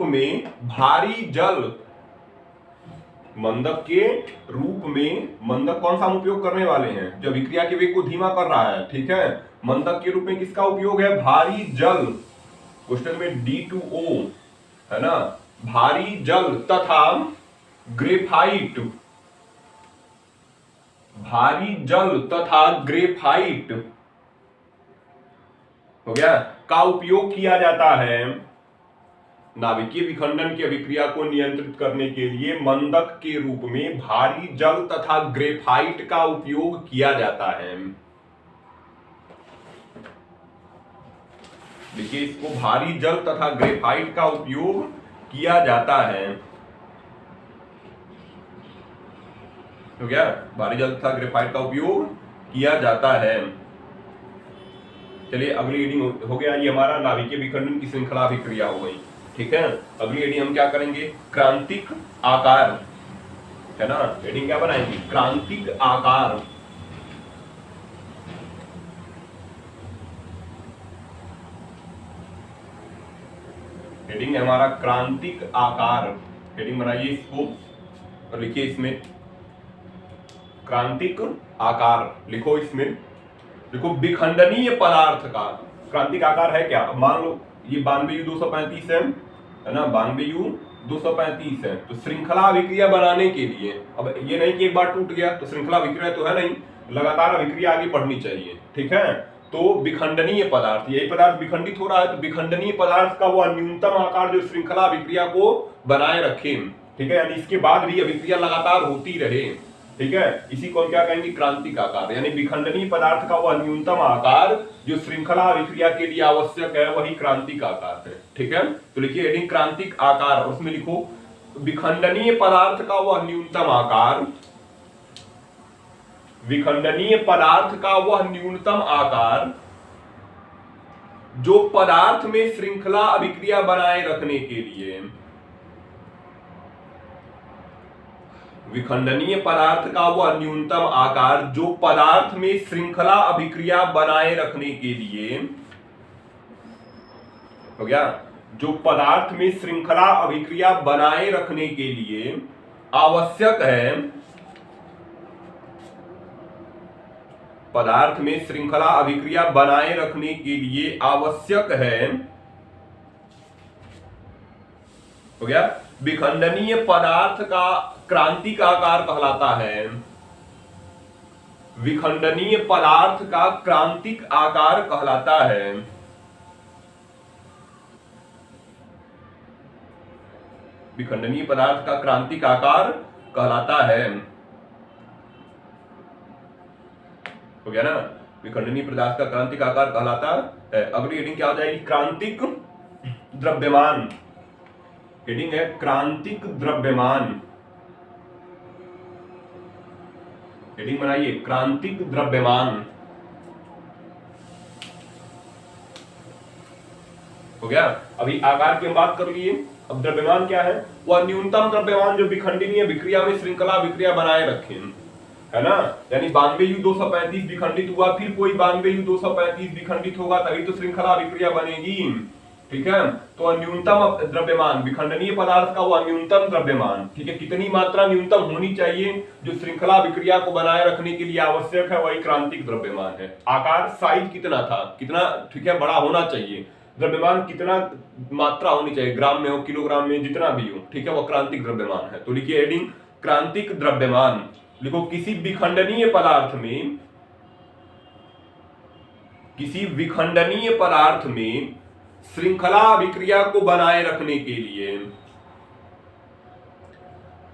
में भारी जल मंदक के रूप में, मंदक कौन सा हम उपयोग करने वाले हैं? जो अभिक्रिया के वेग को धीमा कर रहा है, ठीक है। मंदक के रूप में किसका उपयोग है? भारी जल, क्वेश्चन में D2O है ना, भारी जल तथा ग्रेफाइट, भारी जल तथा ग्रेफाइट हो गया का उपयोग किया जाता है नाभिकीय विखंडन की अभिक्रिया को नियंत्रित करने के लिए। मंदक के रूप में भारी जल तथा ग्रेफाइट का उपयोग किया जाता है। देखिए इसको भारी जल तथा ग्रेफाइट का उपयोग किया जाता है। तो क्या भारी जल तथा ग्रेफाइट का उपयोग किया जाता है। चलिए अगली हेडिंग हो गया ये हमारा नाभिकीय विखंडन की श्रृंखला अभिक्रिया हो गई। ठीक है, अगली हेडिंग हम क्या करेंगे, क्रांतिक आकार, है ना। हेडिंग क्या बनाएंगे, क्रांतिक आकार। हेडिंग है हमारा क्रांतिक आकार। हेडिंग बनाइए इसको और लिखिए इसमें क्रांतिक आकार, लिखो इसमें, देखो विखंडनीय पदार्थ का क्रांतिक आकार है क्या। अब मान लो ये 92U235 है ना, 92U235 है, तो श्रृंखला अभिक्रिया बनाने के लिए, अब ये नहीं कि एक बार टूट गया तो श्रृंखला अभिक्रिया तो है नहीं, लगातार अभिक्रिया आगे बढ़नी चाहिए। ठीक है, तो विखंडनीय पदार्थ, यही पदार्थ विखंडित हो रहा है, तो विखंडनीय पदार्थ का वह न्यूनतम आकार जो श्रृंखला अभिक्रिया को बनाए रखे। ठीक है, यानी इसके बाद भी अभिक्रिया लगातार होती रहे। ठीक है, इसी को हम क्या कहेंगे, क्रांतिक आकार, यानी विखंडनीय पदार्थ का वह न्यूनतम आकार जो श्रृंखला अभिक्रिया के लिए आवश्यक है, वही क्रांतिक आकार है। ठीक है, तो लिखिए हेडिंग क्रांतिक आकार, और उसमें लिखो विखंडनीय पदार्थ का वह न्यूनतम आकार, विखंडनीय पदार्थ का वह न्यूनतम आकार जो पदार्थ में श्रृंखला अभिक्रिया बनाए रखने के लिए, विखंडनीय पदार्थ का वह न्यूनतम आकार जो पदार्थ में श्रृंखला अभिक्रिया बनाए रखने के लिए, हो गया, जो पदार्थ में श्रृंखला अभिक्रिया बनाए रखने के लिए आवश्यक है, पदार्थ में श्रृंखला अभिक्रिया बनाए रखने के लिए आवश्यक है, हो गया, विखंडनीय पदार्थ का क्रांतिक आकार कहलाता है, विखंडनीय पदार्थ का क्रांतिक आकार कहलाता है। विखंडनीय पदार्थ का क्रांतिक आकार कहलाता है, हो गया ना, विखंडनीय पदार्थ का क्रांतिक आकार कहलाता है। अगली हेडिंग क्या हो जाएगी, क्रांतिक द्रव्यमान। हेडिंग है क्रांतिक द्रव्यमान। हेडिंग बनाइए क्रांतिक द्रव्यमान, हो गया। अभी आकार की हम बात कर लिए, अब द्रव्यमान क्या है, वह न्यूनतम द्रव्यमान जो विखंडनीय विक्रिया में श्रृंखला विक्रिया बनाए रखे, है ना। यानी 92U235 विखंडित हुआ, फिर कोई 92U235 विखंडित होगा, तभी तो श्रृंखला विक्रिया बनेगी। ठीक है, तो न्यूनतम द्रव्यमान, विखंडनीय पदार्थ का वह न्यूनतम द्रव्यमान, ठीक है, कितनी मात्रा न्यूनतम होनी चाहिए जो श्रृंखला विक्रिया को बनाए रखने के लिए आवश्यक है, वही क्रांतिक द्रव्यमान है। आकार साइज कितना था, कितना, ठीक है, बड़ा होना चाहिए, द्रव्यमान कितना मात्रा होनी चाहिए, ग्राम में हो, किलोग्राम में, जितना भी हो, ठीक है, वो क्रांतिक द्रव्यमान है। तो लिखिए हेडिंग क्रांतिक द्रव्यमान, लिखो किसी विखंडनीय पदार्थ में, किसी विखंडनीय पदार्थ में श्रृंखला अभिक्रिया को बनाए रखने के लिए,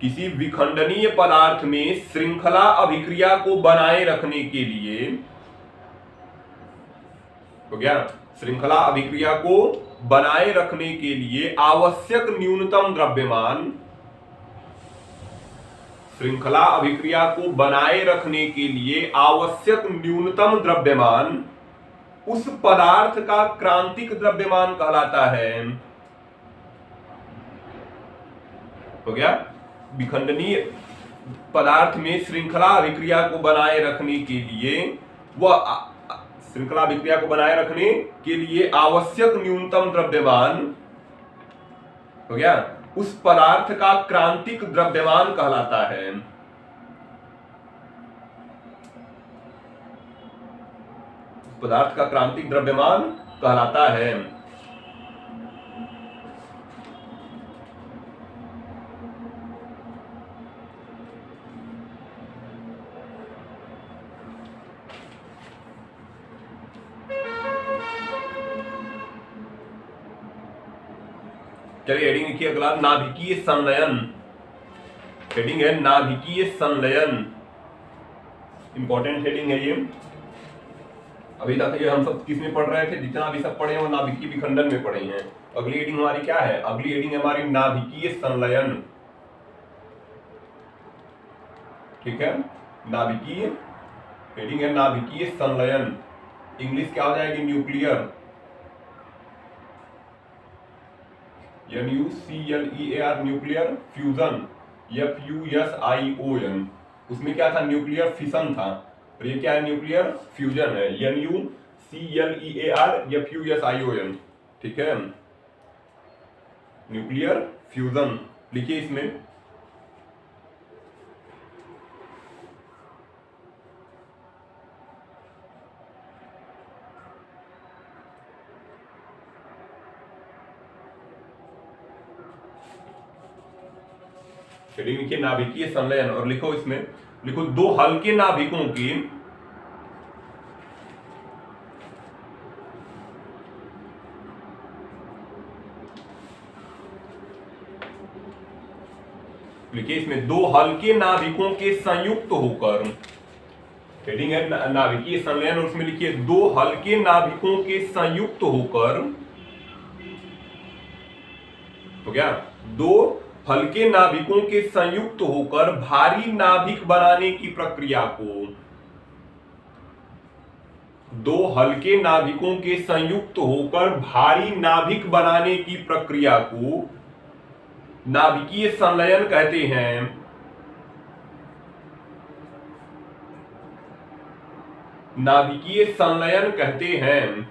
किसी विखंडनीय पदार्थ में श्रृंखला अभिक्रिया को बनाए रखने के लिए, हो गया, श्रृंखला अभिक्रिया को बनाए रखने के लिए आवश्यक न्यूनतम द्रव्यमान, श्रृंखला अभिक्रिया को बनाए रखने के लिए आवश्यक न्यूनतम द्रव्यमान उस पदार्थ का क्रांतिक द्रव्यमान कहलाता है, हो गया। विखंडनीय पदार्थ में श्रृंखला अभिक्रिया को बनाए रखने के लिए, वह श्रृंखला अभिक्रिया को बनाए रखने के लिए आवश्यक न्यूनतम द्रव्यमान, हो गया, उस पदार्थ का क्रांतिक द्रव्यमान कहलाता है। पदार्थ का क्रांतिक द्रव्यमान कहलाता है। चलिए हेडिंग लिखिए अगला, नाभिकीय संलयन। हेडिंग है नाभिकीय संलयन, इंपॉर्टेंट हेडिंग है ये। अभी तक ये हम सब किस में पढ़ रहे थे, जितना भी सब पढ़े हैं वो नाभिकीय विखंडन में पढ़े हैं। अगली हेडिंग हमारी क्या है, अगली हेडिंग हमारी नाभिकीय संलयन। ठीक है, नाभिकीय हेडिंग है नाभिकीय संलयन। इंग्लिश क्या हो जाएगी, nuclear, NUCLEAR, nuclear fusion, FUSION। उसमें क्या था, न्यूक्लियर फिशन था, और ये क्या है, न्यूक्लियर फ्यूजन है, NUCLEAR FUSION। ठीक है, न्यूक्लियर फ्यूजन लिखिए इसमें। हेडिंग लिखिए नाभिकीय संलयन, और लिखो इसमें, लिखो दो हल्के नाभिकों की लिखिए इसमें दो हल्के नाभिकों के संयुक्त होकर, हेडिंग है नाभिकीय संलयन, और उसमें लिखिए दो हल्के नाभिकों के संयुक्त होकर, तो क्या, दो हल्के नाभिकों के संयुक्त होकर भारी नाभिक बनाने की प्रक्रिया को, दो हल्के नाभिकों के संयुक्त होकर भारी नाभिक बनाने की प्रक्रिया को नाभिकीय संलयन कहते हैं। नाभिकीय संलयन कहते हैं।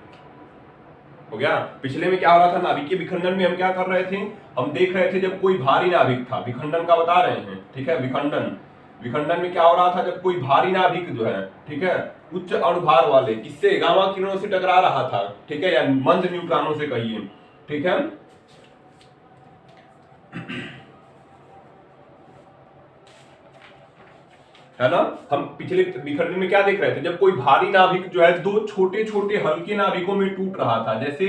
हो गया। पिछले में क्या हो रहा था, नाभिकीय विखंडन में हम क्या कर रहे थे, हम देख रहे थे जब कोई भारी नाभिक था, विखंडन का बता रहे हैं। ठीक है, विखंडन में क्या हो रहा था, जब कोई भारी नाभिक जो है, ठीक है, उच्च अणुभार वाले, किससे, गामा किरणों से टकरा रहा था, ठीक है, या मंद न्यूट्रॉनों से कहिए। ठीक है, है ना। हम पिछले विखंडन में क्या देख रहे थे, जब कोई भारी नाभिक जो है दो छोटे छोटे हल्के नाभिकों में टूट रहा था, जैसे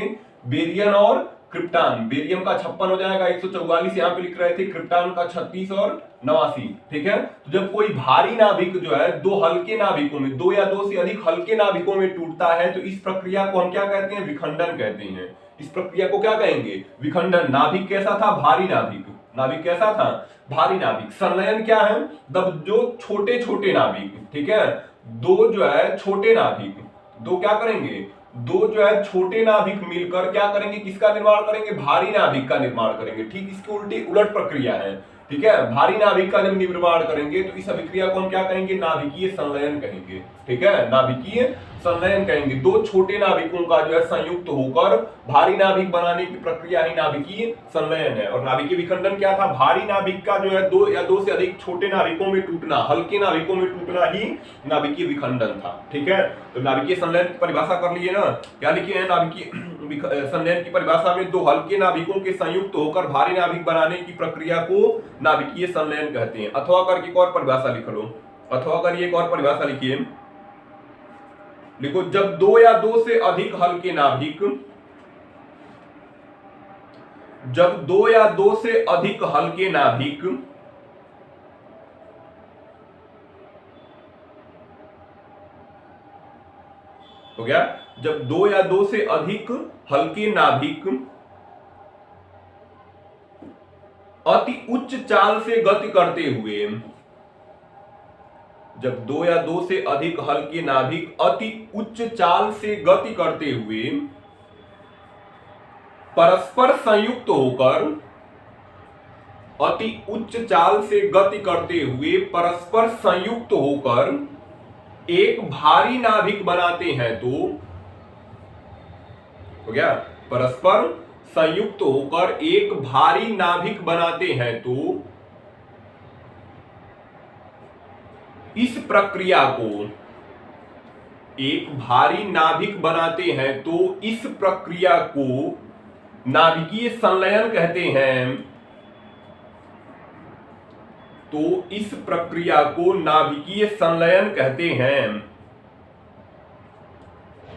बेरियम और क्रिप्टॉन। बेरियम का 56 हो जाएगा, 144 यहाँ पे लिख रहे थे, क्रिप्टॉन का 36 और 89। ठीक है, तो जब कोई भारी नाभिक जो है दो हल्के नाभिकों में, दो या दो से अधिक हल्के नाभिकों में टूटता है, तो इस प्रक्रिया को हम क्या कहते हैं, विखंडन कहते हैं। इस प्रक्रिया को क्या कहेंगे, विखंडन। नाभिक कैसा था, भारी नाभिक। नाभिक कैसा था, भारी नाभिक। संलयन क्या है, जब जो छोटे छोटे नाभिक, ठीक है, दो जो है छोटे नाभिक, दो क्या करेंगे, दो जो है छोटे नाभिक मिलकर क्या करेंगे, किसका निर्माण करेंगे, भारी नाभिक का निर्माण करेंगे। ठीक इसकी उलट प्रक्रिया है। ठीक है, भारी नाभिक का जब निर्माण करेंगे तो इस अभिक्रिया को हम क्या कहेंगे, नाभिकीय संलयन कहेंगे। ठीक है, नाभिकीय संलयन कहेंगे। दो छोटे नाभिकों का जो है संयुक्त होकर भारी नाभिक बनाने की प्रक्रिया ही नाभिकीय संलयन है। और नाभिकीय विखंडन क्या था, भारी नाभिक का जो है दो या दो से अधिक छोटे नाभिकों में टूटना, हल्के नाभिकों में टूटना ही नाभिकीय विखंडन था। ठीक है, तो नाभिकीय संलयन की परिभाषा कर लिए ना, क्या लिखी है, नाभिकीय संलयन की परिभाषा में दो हल्के नाभिकों के संयुक्त होकर भारी नाभिक बनाने की प्रक्रिया को नाभिकीय संलयन कहते हैं। अथवा करके एक और परिभाषा लिख लो, अथवा कर एक और परिभाषा लिखिए, लिखो, जब दो या दो से अधिक हल्के नाभिक, जब दो या दो से अधिक हल्के नाभिक हो गया, जब दो या दो से अधिक हल्के नाभिक अति उच्च चाल से गति करते हुए, जब दो या दो से अधिक हल्के नाभिक अति उच्च चाल से गति करते हुए परस्पर संयुक्त होकर, अति उच्च चाल से गति करते हुए परस्पर संयुक्त होकर एक भारी नाभिक बनाते हैं, तो हो गया, परस्पर संयुक्त होकर एक भारी नाभिक बनाते हैं, तो इस प्रक्रिया को, एक भारी नाभिक बनाते हैं तो इस प्रक्रिया को नाभिकीय संलयन कहते हैं। तो इस प्रक्रिया को नाभिकीय संलयन कहते हैं।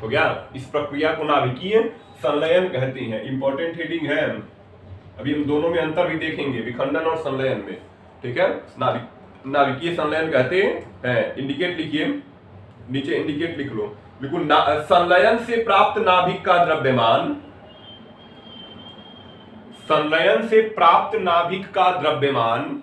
हो गया, इस प्रक्रिया को नाभिकीय संलयन कहते हैं। इंपॉर्टेंट हेडिंग है, अभी हम दोनों में अंतर भी देखेंगे, विखंडन और संलयन में। ठीक है, नाभिकीय संलयन कहते हैं। इंडिकेट लिखिए, नीचे इंडिकेट लिख लो, बिल्कुल। संलयन से प्राप्त नाभिक का द्रव्यमान, संलयन से प्राप्त नाभिक का द्रव्यमान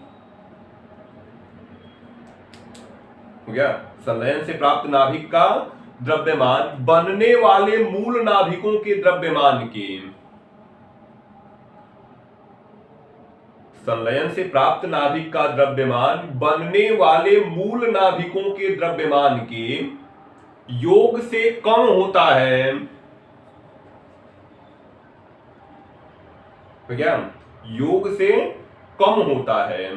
हो गया, संलयन से प्राप्त नाभिक का द्रव्यमान बनने वाले मूल नाभिकों के द्रव्यमान के, संलयन से प्राप्त नाभिक का द्रव्यमान बनने वाले मूल नाभिकों के द्रव्यमान के योग से कम होता है। क्या? योग से कम होता है।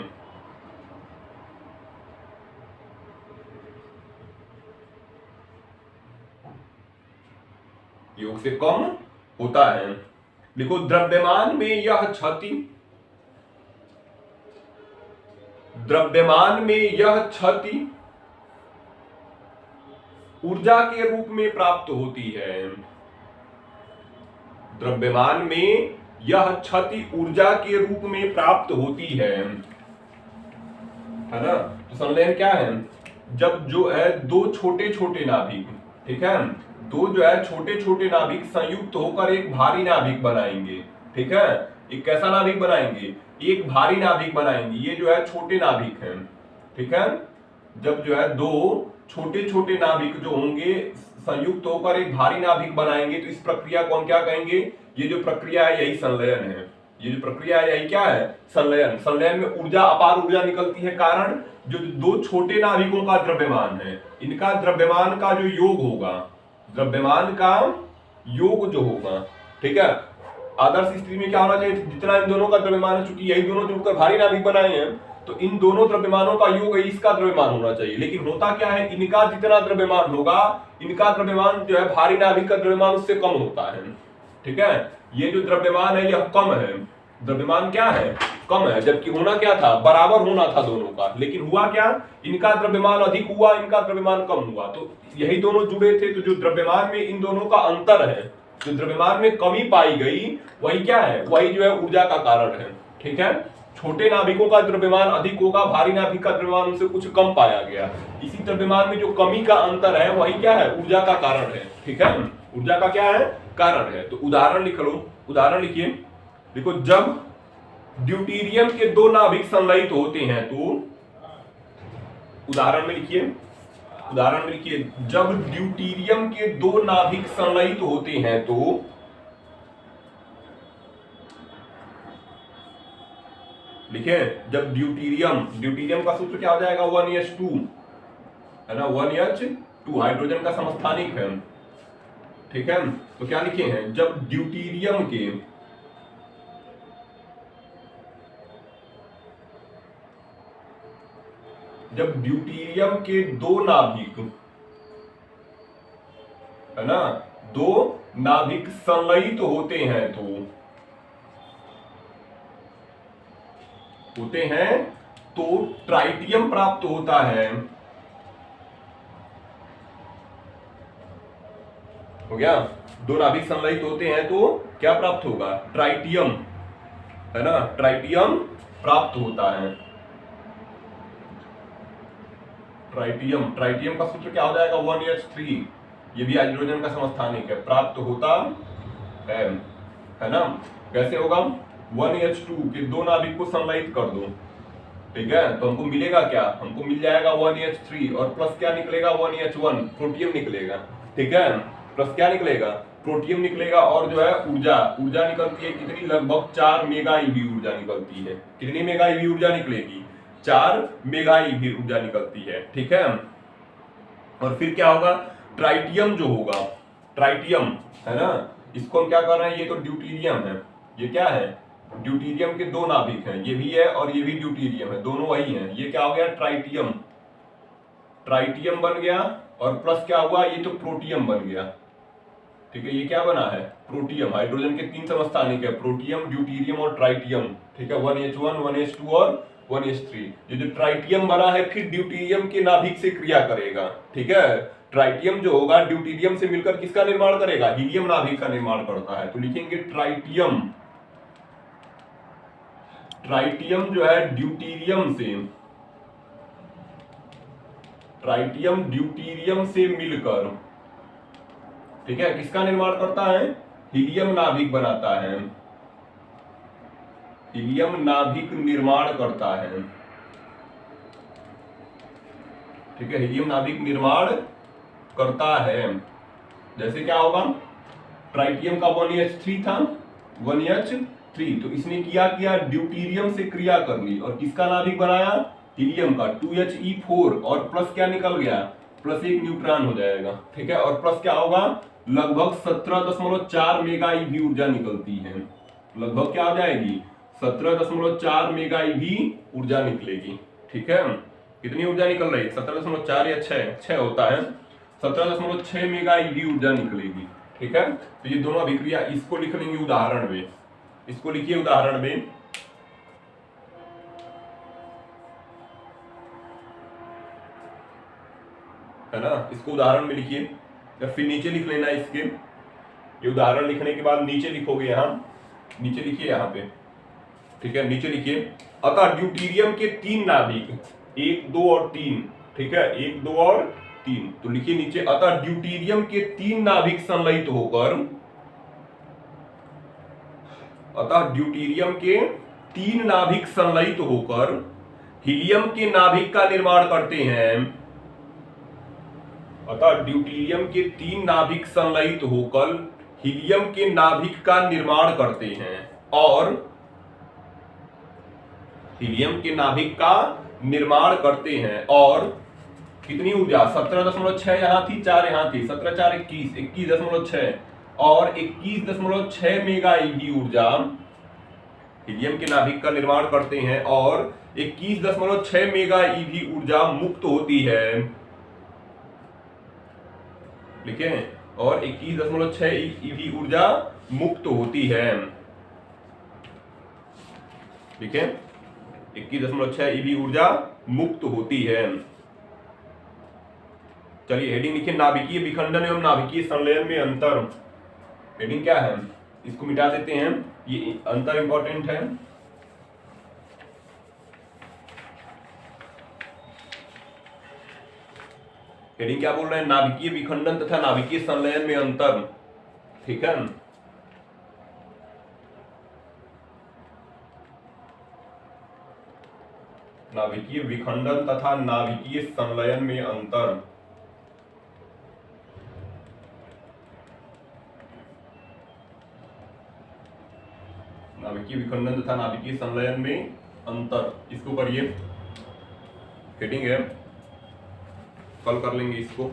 योग से कम होता है। देखो, द्रव्यमान में यह क्षति, द्रव्यमान में यह क्षति ऊर्जा के रूप में प्राप्त होती है। द्रव्यमान में यह क्षति ऊर्जा के रूप में प्राप्त होती है ना। तो संलयन क्या है? जब जो है दो छोटे छोटे नाभिक, ठीक है, दो जो है छोटे छोटे नाभिक संयुक्त होकर एक भारी नाभिक बनाएंगे, ठीक है। एक कैसा नाभिक बनाएंगे? एक भारी नाभिक बनाएंगे। ये जो है छोटे नाभिक हैं, ठीक है। जब जो है दो छोटे छोटे नाभिक जो होंगे संयुक्त होकर एक भारी नाभिक बनाएंगे, तो इस प्रक्रिया को हम क्या कहेंगे? ये जो प्रक्रिया है यही संलयन है। ये जो प्रक्रिया है यही क्या है? संलयन। संलयन में ऊर्जा, अपार ऊर्जा निकलती है। कारण जो दो छोटे नाभिकों का द्रव्यमान है, इनका द्रव्यमान का जो योग होगा, द्रव्यमान का योग जो होगा, ठीक है। आदर्श स्थिति में क्या होना चाहिए? जितना इन दोनों का द्रव्यमान है, चूंकि यही दोनों जुड़कर भारी नाभिक बनाए हैं, तो इन दोनों द्रव्यमानों का योग है, इसका द्रव्यमान होना चाहिए। लेकिन होता क्या है? इनका जितना द्रव्यमान होगा, इनका द्रव्यमान जो है भारी नाभिक का द्रव्यमान उससे कम होता है, ठीक है। ये जो द्रव्यमान है यह कम है। द्रव्यमान क्या है? कम है। जबकि होना क्या था? बराबर होना था दोनों का। लेकिन हुआ क्या? इनका द्रव्यमान अधिक हुआ, इनका द्रव्यमान कम हुआ। तो यही दोनों जुड़े थे, तो जो द्रव्यमान में इन दोनों का अंतर है, जो द्रव्यमान में कमी पाई गई, वही क्या है? वही जो है ऊर्जा का कारण है, ठीक है। छोटे नाभिकों का द्रव्यमान अधिक होगा, भारी नाभिक का द्रव्यमान उनसे कुछ कम पाया गया। इसी द्रव्यमान में जो कमी का अंतर है वही क्या है? ऊर्जा का कारण है, ठीक है। ऊर्जा का क्या है? कारण है। तो उदाहरण लिख लो, उदाहरण लिखिए। देखो, जब ड्यूटीरियम के दो नाभिक संलयित होते हैं, तो उदाहरण में लिखिए, उदाहरण में लिखिए, जब ड्यूटीरियम के दो नाभिक संलयित होते हैं तो लिखे, जब ड्यूटीरियम, ड्यूटीरियम का सूत्र क्या हो जाएगा? 1H2 है ना, 1H2 हाइड्रोजन का समस्थानिक है, ठीक है। तो क्या लिखे हैं? जब ड्यूटीरियम के दो नाभिक है ना, दो नाभिक संलयित होते हैं तो ट्राइटियम प्राप्त होता है। हो गया? दो नाभिक संलयित होते हैं तो क्या प्राप्त होगा? ट्राइटियम, है ना, ट्राइटियम प्राप्त होता है। ट्राइटियम, ट्राइटियम का सूत्र क्या हो जाएगा? 1H3। ये भी हाइड्रोजन का समस्थानिक है, प्राप्त होता है ना। कैसे होगा? 1H2 के दो नाभिक को संलयित कर दो, ठीक है, तो हमको मिलेगा क्या? हमको मिल जाएगा 1H3 और प्लस क्या निकलेगा? 1H1 प्रोटियम निकलेगा, ठीक है। प्लस क्या निकलेगा? प्रोटियम निकलेगा। और जो है ऊर्जा, ऊर्जा निकलती है कितनी? लगभग 4 मेगा ईवी ऊर्जा निकलती है। कितनी मेगा ईवी ऊर्जा निकलेगी? 4 मेगा ईवी ऊर्जा निकलती है, ठीक है। और फिर क्या होगा? ट्राइटियम जो होगा, ट्राइटियम है ना, इसको हम क्या कर रहे हैं? ये तो ड्यूटीरियम है, ये क्या है? ड्यूटीरियम के दो नाभिक हैं, ये भी है और ये भी ड्यूटीरियम है, दोनों वही हैं। ये क्या हो गया? ट्राइटियम, ट्राइटियम बन गया। और प्लस क्या हुआ? ये तो प्रोटियम बन गया, ठीक है। ये क्या बना है? प्रोटियम। हाइड्रोजन के 3 समस्थानिक है, प्रोटियम, ड्यूटीरियम और ट्राइटियम, ठीक है। 1H1, 1H2 और 1H3। ये जो ट्राइटियम बना है फिर ड्यूटीरियम के नाभिक से क्रिया करेगा, ठीक है। ट्राइटियम जो होगा ड्यूटीरियम से मिलकर किसका निर्माण करेगा? हीलियम नाभिक का निर्माण करता है। तो लिखेंगे ट्राइटियम, ट्राइटियम जो है ड्यूटीरियम से ट्राइटियम ड्यूटीरियम से मिलकर, ठीक है, किसका निर्माण करता है? हीलियम नाभिक बनाता है, हीलियम नाभिक निर्माण करता है, ठीक है, हीलियम नाभिक निर्माण करता है। जैसे क्या होगा, ट्राइटियम का 1H3 था, 1H3, तो इसने किया ड्यूटीरियम से क्रिया कर ली और किसका नाभिक बनाया? हीलियम का 2He4 और प्लस क्या निकल गया? प्लस एक न्यूट्रॉन हो जाएगा, ठीक है, और प्लस क्या होगा? लगभग 17.4 मेगा ईवी ऊर्जा निकलती है। लगभग क्या हो जाएगी? 17.4 मेगा ईवी ऊर्जा निकलेगी, ठीक है। कितनी ऊर्जा निकल रही है? 17.4 या 6 होता है, 17.6 मेगा ईवी ऊर्जा निकलेगी, ठीक है। तो ये दोनों अभिक्रिया, इसको लिख लेंगे उदाहरण में, इसको लिखिए उदाहरण में, है ना, इसको उदाहरण में लिखिए, या फिर नीचे लिख लेना इसके। ये उदाहरण लिखने के बाद नीचे लिखोगे, यहाँ नीचे लिखिए, यहाँ पे, ठीक है, नीचे लिखिए। अतः ड्यूटीरियम के 3 नाभिक, 1, 2 और 3, ठीक है, 1, 2 और 3, तो लिखिए नीचे, अतः ड्यूटीरियम के 3 नाभिक संलयित होकर, अतः ड्यूटीरियम के 3 नाभिक संलयित होकर हीलियम के नाभिक का निर्माण करते हैं। अतः ड्यूटीरियम के 3 नाभिक संलयित होकर हीलियम के नाभिक का निर्माण करते हैं और हीलियम के नाभिक का निर्माण करते हैं और कितनी ऊर्जा? 17.6 यहाँ थी, 4 यहाँ थी, 17 4 21, 21.6 और 21.6 मेगा ईवी ऊर्जा हीलियम के नाभिक का निर्माण करते हैं और 21.6 मेगा ईवी ऊर्जा मुक्त होती है, लिखे, और 21.6 ईवी ऊर्जा मुक्त होती है, ठीक है, 21.6 ईवी ऊर्जा मुक्त होती है। चलिए हेडिंग लिखिए, नाभिकीय विखंडन एवं नाभिकीय संलयन में अंतर। हेडिंग क्या है? इसको मिटा देते हैं, ये अंतर इंपॉर्टेंट है। हेडिंग क्या बोल रहे हैं? नाभिकीय विखंडन तथा नाभिकीय संलयन में अंतर, ठीक है। नाभिकीय विखंडन तथा नाभिकीय संलयन में अंतर। नाभिकीय विखंडन तथा नाभिकीय संलयन में अंतर, इसको करिए, हेडिंग है, कल कर लेंगे इसको।